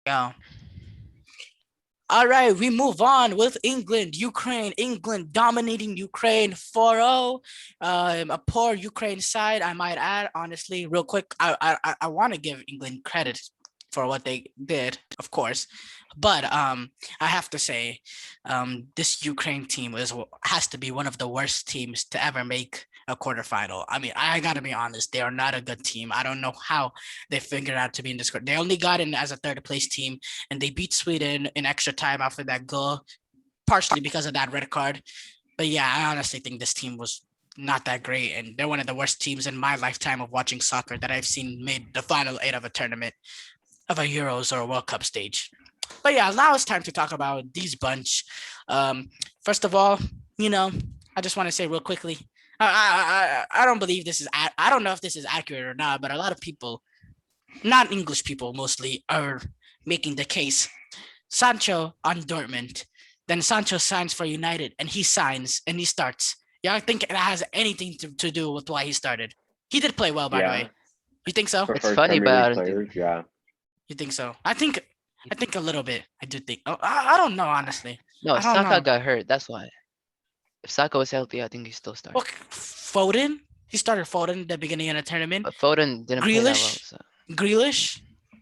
Yeah. All right, we move on with England, Ukraine. England dominating Ukraine 4-0. A poor Ukraine side, I might add. Honestly, real quick, I want to give England credit for what they did, of course, but I have to say, this Ukraine team has to be one of the worst teams to ever make a quarterfinal. I mean, I gotta be honest, they are not a good team. I don't know how they figured out to be in this. They only got in as a third place team, and they beat Sweden in extra time after that goal, partially because of that red card. But yeah, I honestly think this team was not that great, and they're one of the worst teams in my lifetime of watching soccer that I've seen made the final eight of a tournament, of a Euros or a World Cup stage. But yeah, now it's time to talk about these bunch. Um, First of all, you know, I just want to say real quickly, I don't believe this is I don't know if this is accurate or not, but a lot of people, not English people mostly, are making the case Sancho on Dortmund. Then Sancho signs for United and he signs and he starts. Yeah, I think it has anything to do with why he started. He did play well, by the Yeah, way. You think so? for It's first funny, Premier but I League don't think players, yeah. You think so? I think a little bit. I do think. Oh, I don't know honestly. no, I don't Saka know. got hurt. That's why. If Saka was healthy, I think he still start. Well, Foden. He started Foden at the beginning of the tournament. But Foden didn't play that well, Grealish. so Grealish. yeah,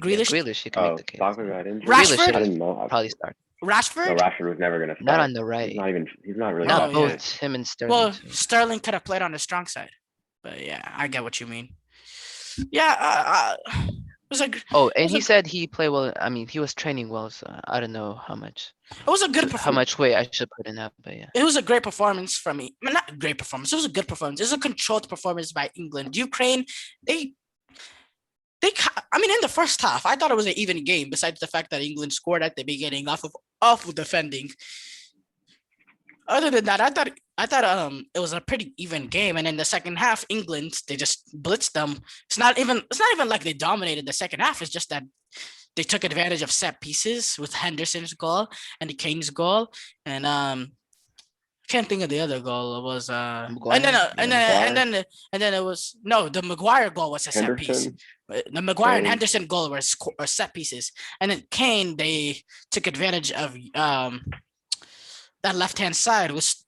Grealish. Grealish he can make Oh, the case. Saka Yeah. got injured. Grealish Rashford. should I have didn't know. probably started. No, Rashford. Rashford was never gonna Not start. on the He's right. not even. He's not really Oh Not that yeah. good. both him and Sterling Well, too. Sterling could have played on the strong side. But yeah, I get what you mean. Yeah, it was a Oh, it and was a he said he played well. I mean, he was training well, so I don't know it was a good how performance. much weight I should put in that, but yeah. It was a great performance from me. I mean, not a great performance. It was a good performance. It was a controlled performance by England. Ukraine, they they. I mean, in the first half, I thought it was an even game. Besides the fact that England scored at the beginning off of awful defending. Other than that, I thought it was a pretty even game. And in the second half, England, they just blitzed them. It's not even like they dominated the second half. It's just that they took advantage of set pieces with Henderson's goal and the Kane's goal. And can't think of the other goal. It was and then Maguire, Maguire, it was no, the Maguire goal was a set piece. Henderson, The Maguire and Kane. Henderson goal were set pieces, and then Kane, they took advantage of that left hand side was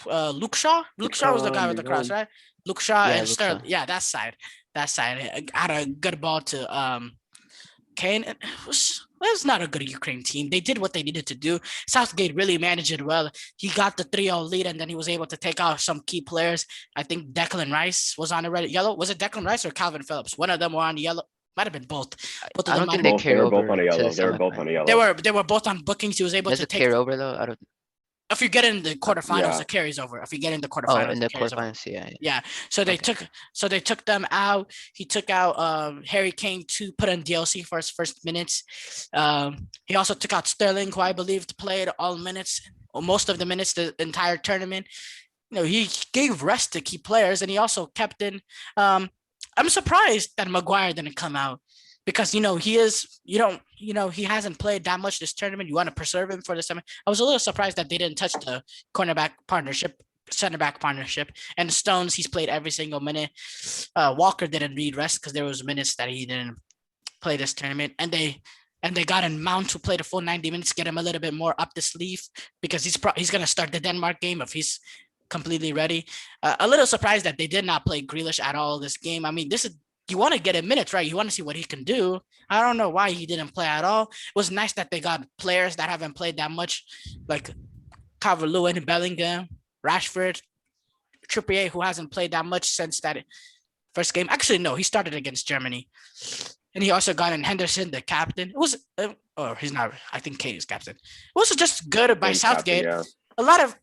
Luke Shaw. Luke Luke Shaw was the Shaw, guy with the cross, Mignon. right? Luke Shaw yeah, and looks so. Sterling. Yeah, that side. That side had a good ball to Kane. It was not a good Ukraine team. They did what they needed to do. Southgate really managed it well. He got the 3-0 lead, and then he was able to take out some key players. I think Declan Rice was on the red yellow. Was it Declan Rice or Calvin Phillips? One of them were on the yellow. Might have been both. Both of I them don't might think have they been. Both. They carry were both over on a to the yellow. They were both on a semifinal. They yellow. were they were both on bookings. He was able Does to it take. carry over though? I don't. If you get in the quarterfinals, Yeah. it carries over. If you get in the Oh, quarterfinals, in it the carries over. quarterfinals, yeah. Yeah. So they Okay. took they took them out. He took out Harry Kane to put in DLC for his first minutes. He also took out Sterling, who I believe played all minutes, or most of the minutes the entire tournament. He gave rest to key players, and he also kept in. I'm surprised that Maguire didn't come out because he is he hasn't played that much this tournament. You want to preserve him for the semi. I was a little surprised that they didn't touch the cornerback partnership, center back partnership, and Stones. He's played every single minute. Walker didn't need rest because there was minutes that he didn't play this tournament, and they got in Mount to play the full 90 minutes, get him a little bit more up the sleeve because he's gonna start the Denmark game if he's completely ready. A little surprised that they did not play Grealish at all this game. I mean, this is you want to get him minutes, right? You want to see what he can do. I don't know why he didn't play at all. It was nice that they got players that haven't played that much, like Calvert-Lewin, Bellingham, Rashford, Trippier, who hasn't played that much since that first game. Actually, no, he started against Germany, and he also got in Henderson, the captain. It was, he's not. I think Kane is captain. It was just good by Kane's captain, Southgate. yeah. A lot of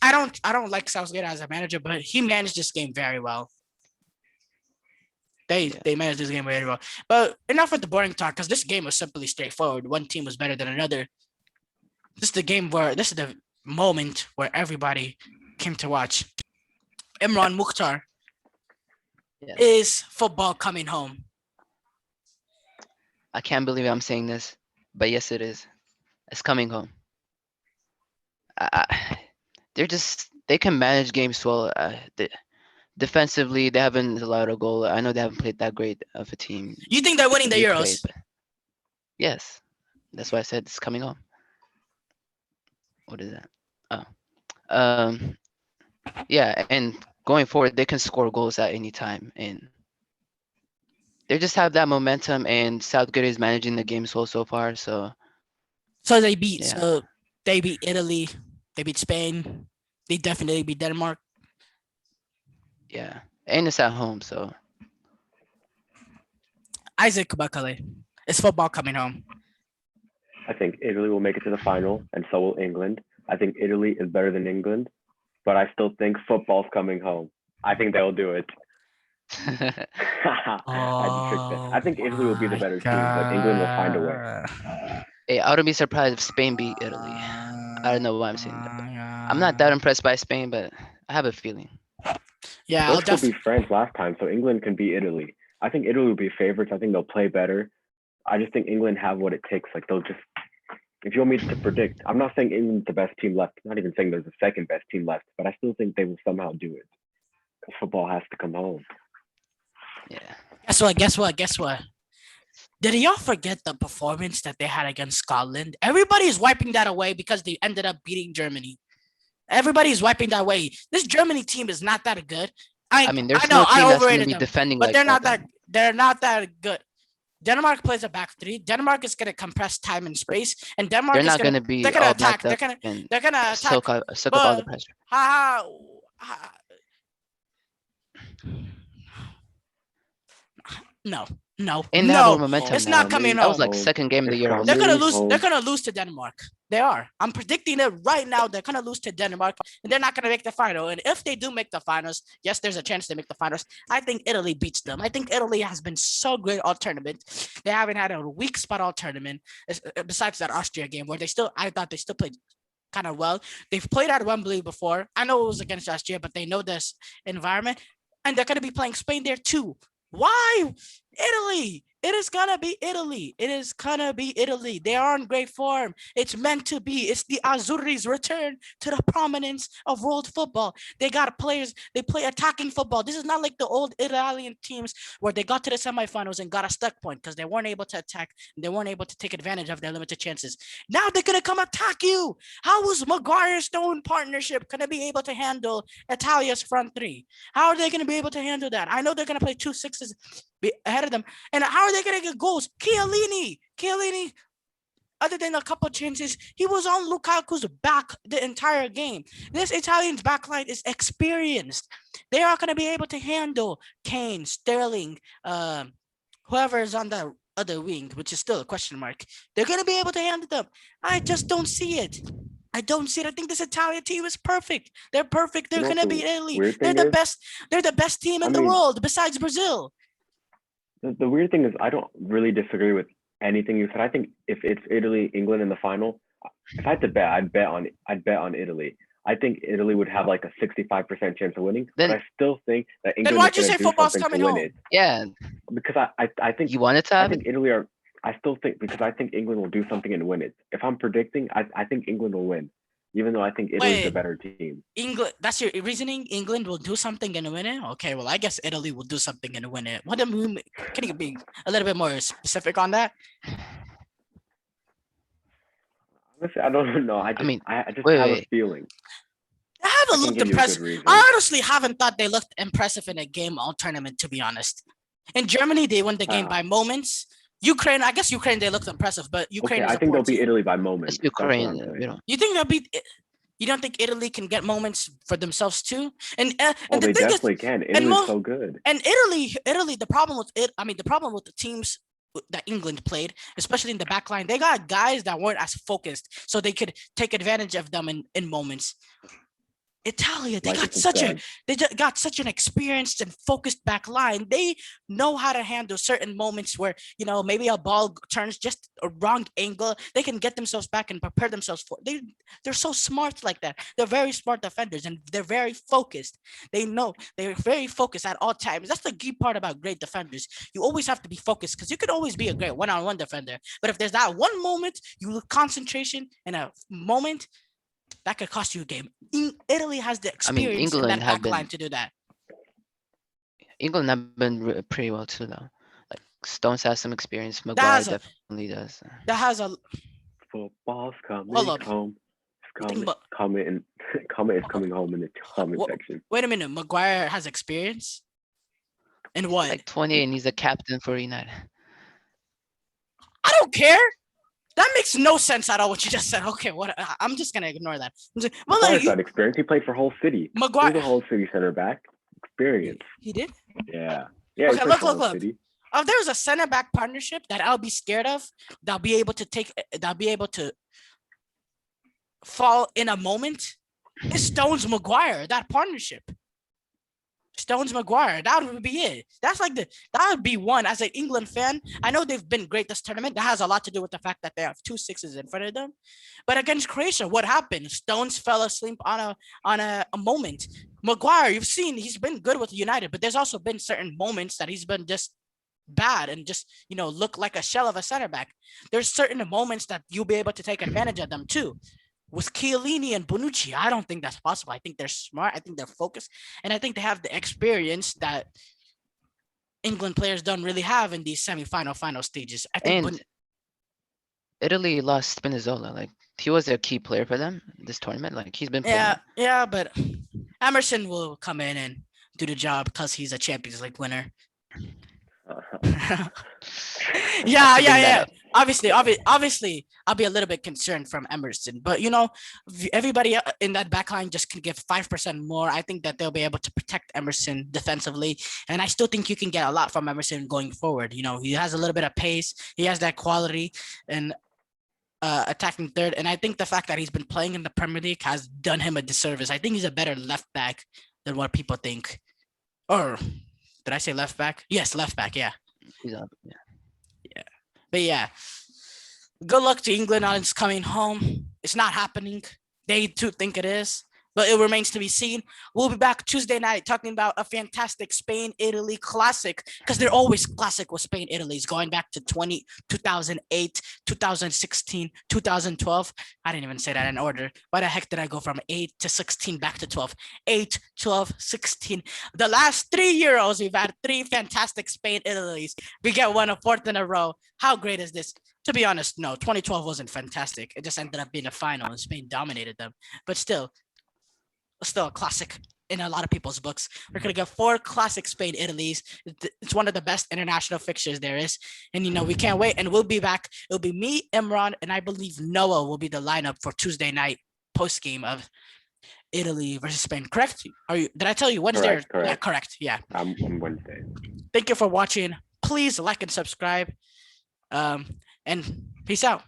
I don't like Southgate as a manager, but he managed this game very well. They managed this game very well. But enough with the boring talk, because this game was simply straightforward. One team was better than another. This is the moment where everybody came to watch. Imran Mukhtar Yes. is football coming home. I can't believe I'm saying this, but yes, it is. It's coming home. They can manage games well. Defensively, they haven't allowed a goal. I know they haven't played that great of a team You think they're winning the Ukraine, Euros? but Yes, that's why I said it's coming home. What is that? Oh, um, yeah, and going forward, they can score goals at any time, and they just have that momentum. And Southgate is managing the game so far. So So they beat. yeah, So they beat Italy. They beat Spain. They definitely beat Denmark. yeah, and it's at home. So Isaac Bakale. It's football coming home. I think Italy will make it to the final, and so will England. I think Italy is better than England, but I still think football's coming home. I think they'll do it. I had to trick that. Oh I think Italy will be the my better team, but England will find a way. god. hey, I wouldn't be surprised if Spain beat Italy. I don't know why I'm saying that, but I'm not that impressed by Spain, but I have a feeling. Yeah, I'll Portugal beat France last time, so England can beat Italy. I think Italy will be favorites. I think they'll play better. I just think England have what it takes. Like they'll just, if you want me to predict, I'm not saying England's the best team left. Not even saying there's a second best team left, but I still think they will somehow do it. Because football has to come home. Yeah. Guess what? Did y'all forget the performance that they had against Scotland? Everybody's wiping that away because they ended up beating Germany. Everybody's wiping that away. This Germany team is not that good. I mean, I there's know no I team that's gonna overrated be them, defending but like that. they're not that good. Denmark plays a back three. Denmark is gonna compress time and space, and They're Denmark is not gonna gonna they're be gonna all attack. backed up and They're gonna attack. soak up all the But pressure. ha ha. No, no, And they have more no. momentum It's now. not coming Coming That was home. like home. second game of the It's Euros. They're coming gonna home. lose to Denmark. They are. I'm predicting it right now. They're gonna lose to Denmark, and they're not gonna make the final. And if they do make the finals, yes, there's a chance they make the finals. I think Italy beats them. I think Italy has been so good all tournament. They haven't had a weak spot all tournament. Besides that Austria game where I thought they still played kind of well. They've played at Wembley before. I know it was against Austria, but they know this environment, and they're gonna be playing Spain there too. Why Italy? It is gonna be Italy. It is gonna be Italy. They are in great form. It's meant to be. It's the Azzurri's return to the prominence of world football. They got players. They play attacking football. This is not like the old Italian teams where they got to the semifinals and got a stuck point because they weren't able to attack. And they weren't able to take advantage of their limited chances. Now they're gonna come attack you. How was Maguire Stone partnership gonna be able to handle Italia's front three? How are they gonna be able to handle that? I know they're gonna play 2 6s ahead of them. And how are they going to get goals? Chiellini, other than a couple of chances, he was on Lukaku's back the entire game. This Italian's backline is experienced. They are going to be able to handle Kane, Sterling, whoever is on the other wing, which is still a question mark. They're going to be able to handle them. I just don't see it. I don't see it. I think this Italian team is perfect. They're perfect. They're You know what gonna the beat Italy. weird They're thing the is? best. They're the best team I in the mean, world besides Brazil. the weird thing is I don't really disagree with anything you said. I think if it's Italy, England in the final, if I had to bet, I'd bet on Italy. I think Italy would have like a 65% chance of winning, but Then I still think that Then England is why'd you going say to do football's something to coming win home? it. yeah, Because I think you want it to I happen. think Italy are. I still think because I think England will do something and win it. If I'm predicting, I think England will win, even though I think Italy's the Wait, better team. England. That's your reasoning. England will do something and win it. Okay, well, I guess Italy will do something and win it. Can you be a little bit more specific on that? Honestly, I don't know. I mean, I just wait, have a wait. feeling. They I haven't can looked give you a good impressive. reason. I honestly haven't thought they looked impressive in a game all tournament. To be honest, in Germany they won the game by moments. Ukraine, I guess Ukraine they looked impressive, but Ukraine Okay, is I a think poor they'll beat team. Italy by It's moments. That's what Ukraine. I'm saying. You think they'll beat? You don't think Italy can get moments for themselves too? Oh, And the they thing is, definitely can. and Italy's so good. Italy. The problem with it, I mean, the problem with the teams that England played, especially in the back line, they got guys that weren't as focused, so they could take advantage of them in moments. Italia, Like it's said. they got such an experienced and focused back line. They know how to handle certain moments where maybe a ball turns just a wrong angle. They can get themselves back and prepare themselves for. They're so smart like that. They're very smart defenders and they're very focused. They know they're very focused at all times. That's the key part about great defenders. You always have to be focused because you could always be a great one-on-one defender, but if there's that one moment you lose concentration in a moment that could cost you a game. Italy has the I mean, experience in that back line to do that. England have been pretty well too, though. Like Stones has some experience. That Maguire has a definitely does. that has a Football's hold coming up. home. It's You think coming. Comment and comment is coming home in the comment section. wait a minute, Maguire has experience in what? Like 28 and he's a captain for United. I don't care. That makes no sense at all. What you just said. Okay, what? I'm just gonna ignore that. But Maguire's got experience. He played for Hull City. He was Maguire, a Hull City center back. Experience. he did. Yeah. Yeah. Okay, he look, played for look, Hull look. City. If there's a center back partnership that I'll be scared of, that'll be able to fall in a moment, it's Stones Maguire. That partnership. Stones Maguire, that would be it. That would be one. As an England fan, I know they've been great this tournament. That has a lot to do with the fact that they have 2 sixes in front of them. But against Croatia, what happened? Stones fell asleep on a moment. Maguire, you've seen he's been good with United, but there's also been certain moments that he's been just bad and just look like a shell of a center back. There's certain moments that you'll be able to take advantage of them too. With Chiellini and Bonucci, I don't think that's possible. I think they're smart. I think they're focused, and I think they have the experience that England players don't really have in these final stages. I think. And Italy lost Spinazzola. Like he was a key player for them this tournament. Like he's been playing. Yeah, but Emerson will come in and do the job because he's a Champions League winner. Yeah. Obviously, I'll be a little bit concerned from Emerson, but everybody in that backline just can give 5% more. I think that they'll be able to protect Emerson defensively, and I still think you can get a lot from Emerson going forward. He has a little bit of pace, he has that quality, and attacking third, and I think the fact that he's been playing in the Premier League has done him a disservice. I think he's a better left back than what people think. Or did I say left back? Yes, left back. Yeah. He's up. Yeah. But yeah, good luck to England on its coming home. It's not happening. They too think it is, but it remains to be seen. We'll be back Tuesday night talking about a fantastic Spain-Italy classic, because they're always classic with Spain-Italy's going back to 2008, 2016, 2012. I didn't even say that in order. Why the heck did I go from 8 to 16 back to 12? 8, 12, 16. The last 3 Euros, we've had 3 fantastic Spain-Italy's. We get one a 4th in a row. How great is this? To be honest, no, 2012 wasn't fantastic. It just ended up being a final and Spain dominated them. But still a classic in a lot of people's books. We're going to get 4 classic Spain-Italy's. It's one of the best international fixtures there is. And, we can't wait. And we'll be back. It'll be me, Imran, and I believe Noah will be the lineup for Tuesday night post-game of Italy versus Spain. Correct? Did I tell you Wednesday? Correct. Yeah, correct. Yeah. On Wednesday. Thank you for watching. Please like and subscribe. And peace out.